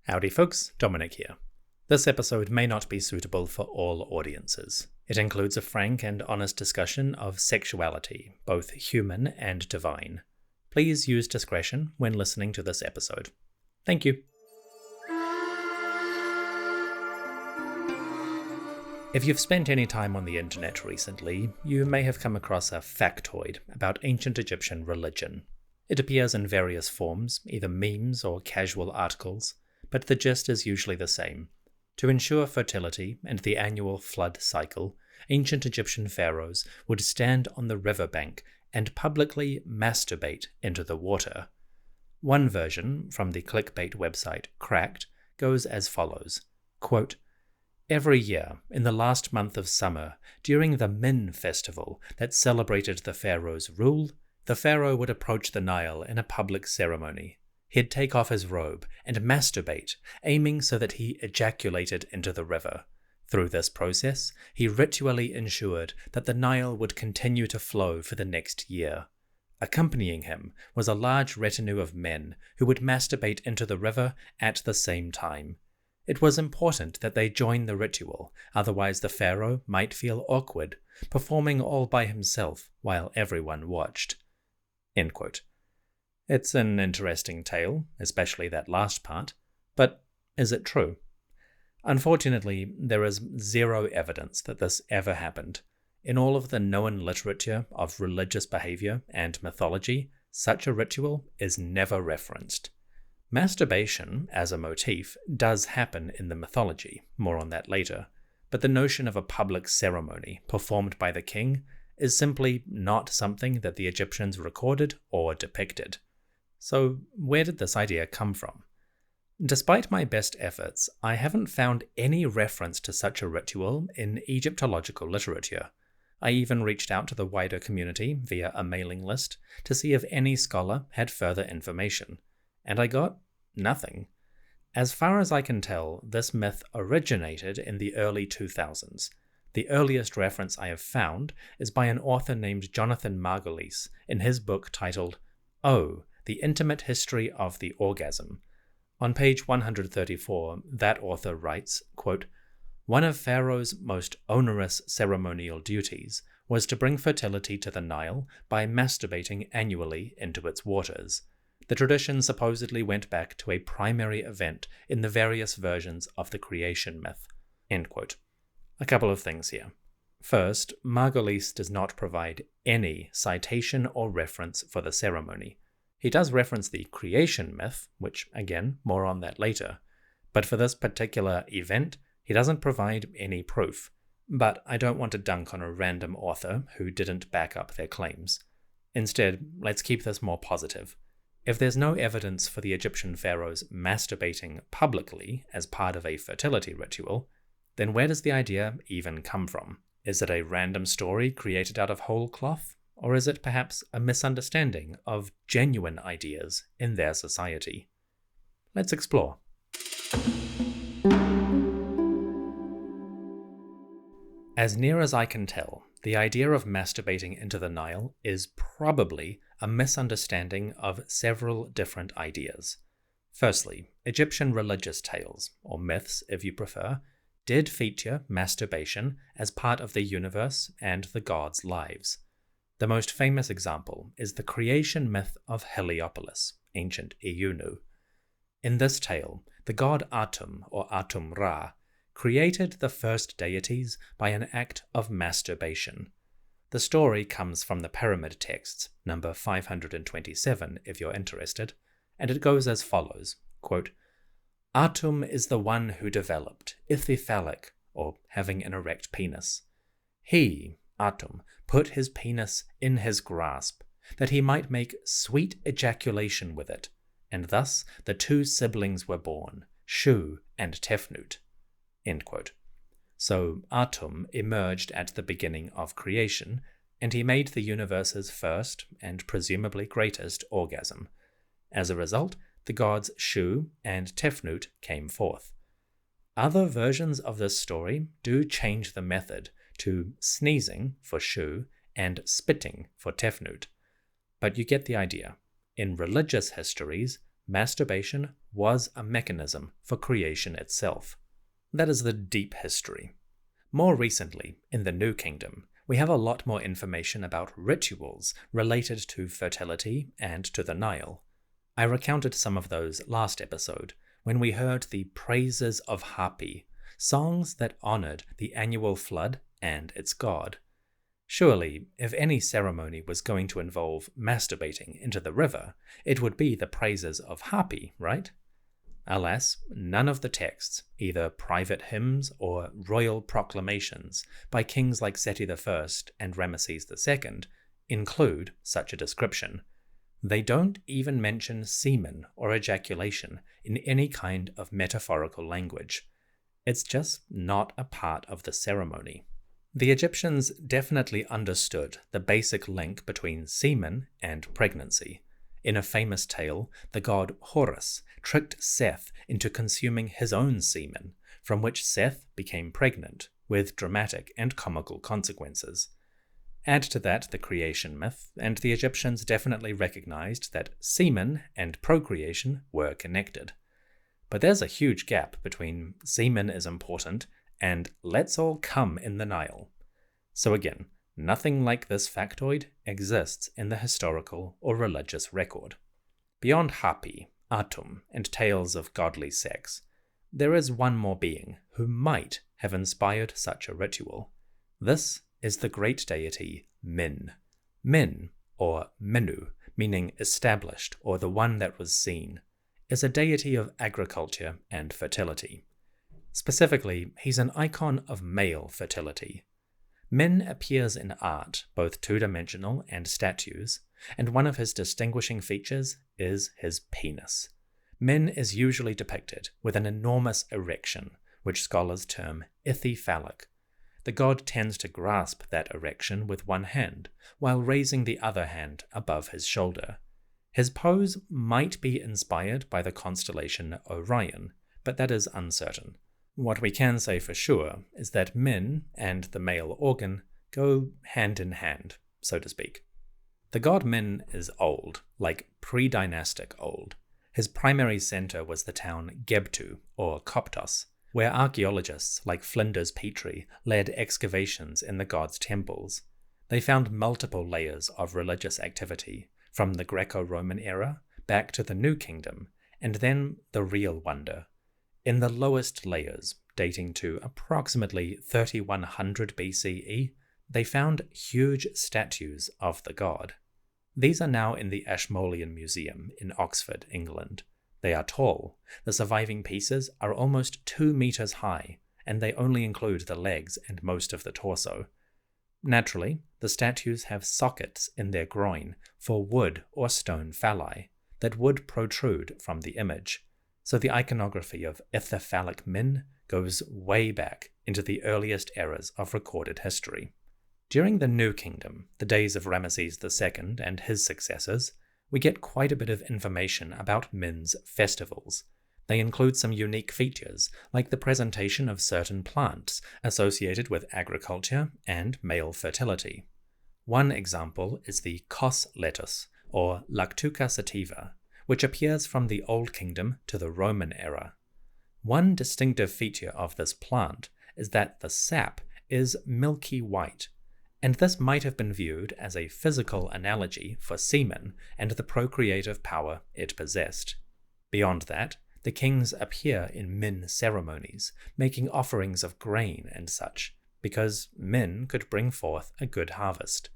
Howdy folks, Dominic here. This episode may not be suitable for all audiences. It includes a frank and honest discussion of sexuality, both human and divine. Please use discretion when listening to this episode. Thank you. If you've spent any time on the internet recently, you may have come across a factoid about ancient Egyptian religion. It appears in various forms, either memes or casual articles, but the gist is usually the same. To ensure fertility and the annual flood cycle, ancient Egyptian pharaohs would stand on the riverbank and publicly masturbate into the water. One version, from the clickbait website Cracked, goes as follows, quote, "Every year, in the last month of summer, during the Min festival that celebrated the pharaoh's rule, the pharaoh would approach the Nile in a public ceremony. He'd take off his robe and masturbate, aiming so that he ejaculated into the river. Through this process, he ritually ensured that the Nile would continue to flow for the next year. Accompanying him was a large retinue of men who would masturbate into the river at the same time. It was important that they join the ritual, otherwise the pharaoh might feel awkward, performing all by himself while everyone watched." End quote. It's an interesting tale, especially that last part, but is it true? Unfortunately, there is zero evidence that this ever happened. In all of the known literature of religious behavior and mythology, such a ritual is never referenced. Masturbation, as a motif, does happen in the mythology, more on that later, but the notion of a public ceremony performed by the king is simply not something that the Egyptians recorded or depicted. So where did this idea come from? Despite my best efforts, I haven't found any reference to such a ritual in Egyptological literature. I even reached out to the wider community via a mailing list to see if any scholar had further information, and I got nothing. As far as I can tell, this myth originated in the early 2000s. The earliest reference I have found is by an author named Jonathan Margulies in his book titled Oh, The Intimate History of the Orgasm. On page 134, that author writes, quote, "One of Pharaoh's most onerous ceremonial duties was to bring fertility to the Nile by masturbating annually into its waters. The tradition supposedly went back to a primary event in the various versions of the creation myth." End quote. A couple of things here. First, Margulies does not provide any citation or reference for the ceremony. He does reference the creation myth, which, again, more on that later, but for this particular event, he doesn't provide any proof. But I don't want to dunk on a random author who didn't back up their claims. Instead, let's keep this more positive. If there's no evidence for the Egyptian pharaohs masturbating publicly as part of a fertility ritual, then where does the idea even come from? Is it a random story created out of whole cloth? Or is it perhaps a misunderstanding of genuine ideas in their society? Let's explore. As near as I can tell, the idea of masturbating into the Nile is probably a misunderstanding of several different ideas. Firstly, Egyptian religious tales, or myths if you prefer, did feature masturbation as part of the universe and the gods' lives. The most famous example is the creation myth of Heliopolis, ancient Eunu. In this tale, the god Atum, or Atum-Ra, created the first deities by an act of masturbation. The story comes from the pyramid texts, number 527 if you're interested, and it goes as follows, quote, "Atum is the one who developed, ithiphallic, or having an erect penis. He, Atum, put his penis in his grasp, that he might make sweet ejaculation with it, and thus the two siblings were born, Shu and Tefnut." End quote. So Atum emerged at the beginning of creation, and he made the universe's first, and presumably greatest, orgasm. As a result, the gods Shu and Tefnut came forth. Other versions of this story do change the method to sneezing for Shu and spitting for Tefnut, but you get the idea. In religious histories, masturbation was a mechanism for creation itself. That is the deep history. More recently, in the New Kingdom, we have a lot more information about rituals related to fertility and to the Nile. I recounted some of those last episode, when we heard the praises of Hapi, songs that honored the annual flood and its god. Surely, if any ceremony was going to involve masturbating into the river, it would be the praises of Hapi, right? Alas, none of the texts, either private hymns or royal proclamations by kings like Seti I and Ramesses II, include such a description. They don't even mention semen or ejaculation in any kind of metaphorical language. It's just not a part of the ceremony. The Egyptians definitely understood the basic link between semen and pregnancy. In a famous tale, the god Horus tricked Seth into consuming his own semen, from which Seth became pregnant, with dramatic and comical consequences. Add to that the creation myth, and the Egyptians definitely recognized that semen and procreation were connected. But there's a huge gap between semen is important and let's all come in the Nile. So again, nothing like this factoid exists in the historical or religious record. Beyond Hapi, Atum, and tales of godly sex, there is one more being who might have inspired such a ritual. This is the great deity Min. Min, or Minu, meaning established or the one that was seen, is a deity of agriculture and fertility. Specifically, he's an icon of male fertility. Min appears in art, both two-dimensional and statues, and one of his distinguishing features is his penis. Min is usually depicted with an enormous erection, which scholars term ithiphallic. The god tends to grasp that erection with one hand, while raising the other hand above his shoulder. His pose might be inspired by the constellation Orion, but that is uncertain. What we can say for sure is that Min and the male organ go hand in hand, so to speak. The god Min is old, like pre-dynastic old. His primary center was the town Gebtu, or Koptos, where archaeologists like Flinders Petrie led excavations in the god's temples. They found multiple layers of religious activity, from the Greco-Roman era back to the New Kingdom, and then the real wonder. In the lowest layers, dating to approximately 3100 BCE, they found huge statues of the god. These are now in the Ashmolean Museum in Oxford, England. They are tall. The surviving pieces are almost 2 meters high, and they only include the legs and most of the torso. Naturally, the statues have sockets in their groin for wood or stone phalli that would protrude from the image. So the iconography of ithiphallic Min goes way back into the earliest eras of recorded history. During the New Kingdom, the days of Ramesses II and his successors, we get quite a bit of information about Min's festivals. They include some unique features, like the presentation of certain plants associated with agriculture and male fertility. One example is the Kos lettuce, or Lactuca sativa, which appears from the Old Kingdom to the Roman era. One distinctive feature of this plant is that the sap is milky white, and this might have been viewed as a physical analogy for semen and the procreative power it possessed. Beyond that, the kings appear in Min ceremonies, making offerings of grain and such, because Min could bring forth a good harvest.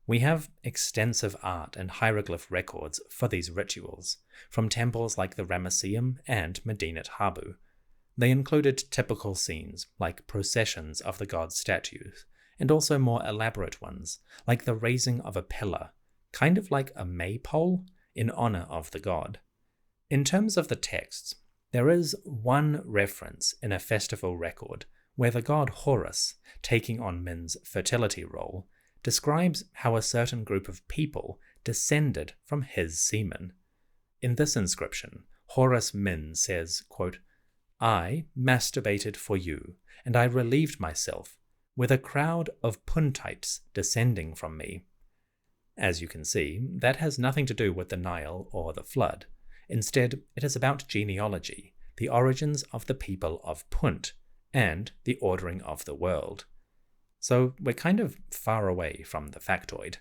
We have extensive art and hieroglyph records for these rituals, from temples like the Ramesseum and Medinet Habu. They included typical scenes, like processions of the god's statues, and also more elaborate ones, like the raising of a pillar, kind of like a maypole, in honor of the god. In terms of the texts, there is one reference in a festival record where the god Horus, taking on Min's fertility role, describes how a certain group of people descended from his semen. In this inscription, Horus Min says, quote, "I masturbated for you, and I relieved myself, with a crowd of puntites descending from me." As you can see, that has nothing to do with the Nile or the flood. Instead, it is about genealogy, the origins of the people of Punt, and the ordering of the world. So we're kind of far away from the factoid.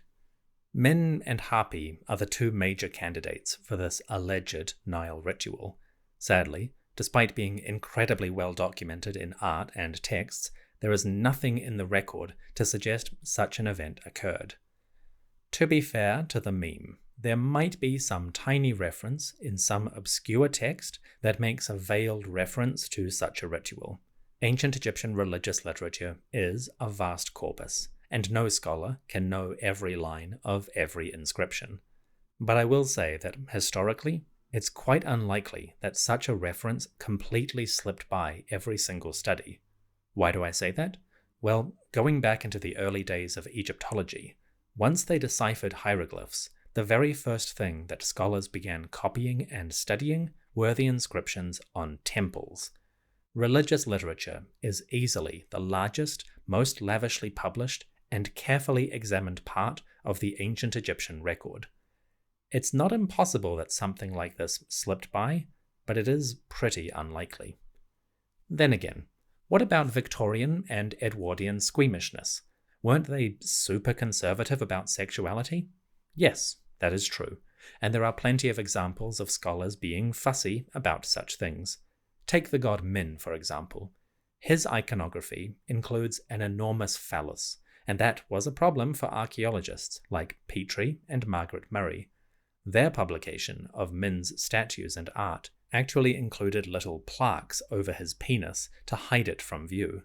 Min and Hapi are the two major candidates for this alleged Nile ritual. Sadly, despite being incredibly well documented in art and texts, there is nothing in the record to suggest such an event occurred. To be fair to the meme, there might be some tiny reference in some obscure text that makes a veiled reference to such a ritual. Ancient Egyptian religious literature is a vast corpus, and no scholar can know every line of every inscription. But I will say that historically, it's quite unlikely that such a reference completely slipped by every single study. Why do I say that? Well, going back into the early days of Egyptology, once they deciphered hieroglyphs, the very first thing that scholars began copying and studying were the inscriptions on temples. Religious literature is easily the largest, most lavishly published, and carefully examined part of the ancient Egyptian record. It's not impossible that something like this slipped by, but it is pretty unlikely. Then again, what about Victorian and Edwardian squeamishness? Weren't they super conservative about sexuality? Yes, that is true, and there are plenty of examples of scholars being fussy about such things. Take the god Min, for example. His iconography includes an enormous phallus, and that was a problem for archaeologists like Petrie and Margaret Murray. Their publication of Min's statues and art actually included little plaques over his penis to hide it from view.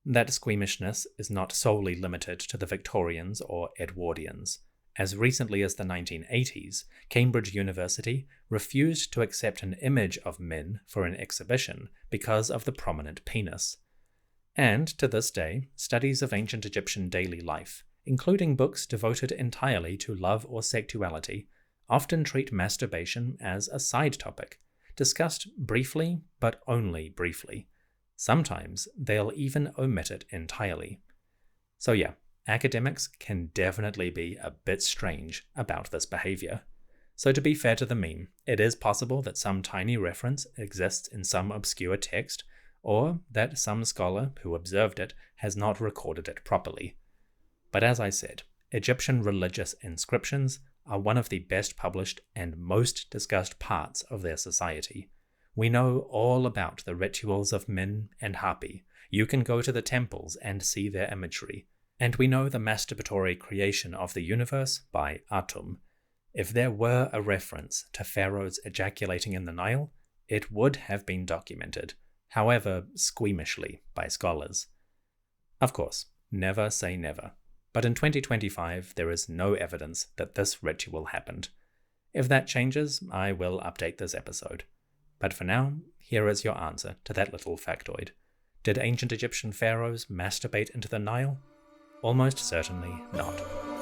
That squeamishness is not solely limited to the Victorians or Edwardians. As recently as the 1980s, Cambridge University refused to accept an image of Min for an exhibition because of the prominent penis. And to this day, studies of ancient Egyptian daily life, including books devoted entirely to love or sexuality, often treat masturbation as a side topic, discussed briefly, but only briefly. Sometimes they'll even omit it entirely. So yeah, academics can definitely be a bit strange about this behavior. So to be fair to the meme, it is possible that some tiny reference exists in some obscure text, or that some scholar who observed it has not recorded it properly. But as I said, Egyptian religious inscriptions are one of the best published and most discussed parts of their society. We know all about the rituals of Min and Hapi. You can go to the temples and see their imagery. And we know the masturbatory creation of the universe by Atum. If there were a reference to pharaohs ejaculating in the Nile, it would have been documented, however squeamishly, by scholars. Of course, never say never. But in 2025, there is no evidence that this ritual happened. If that changes, I will update this episode. But for now, here is your answer to that little factoid. Did ancient Egyptian pharaohs masturbate into the Nile? Almost certainly not.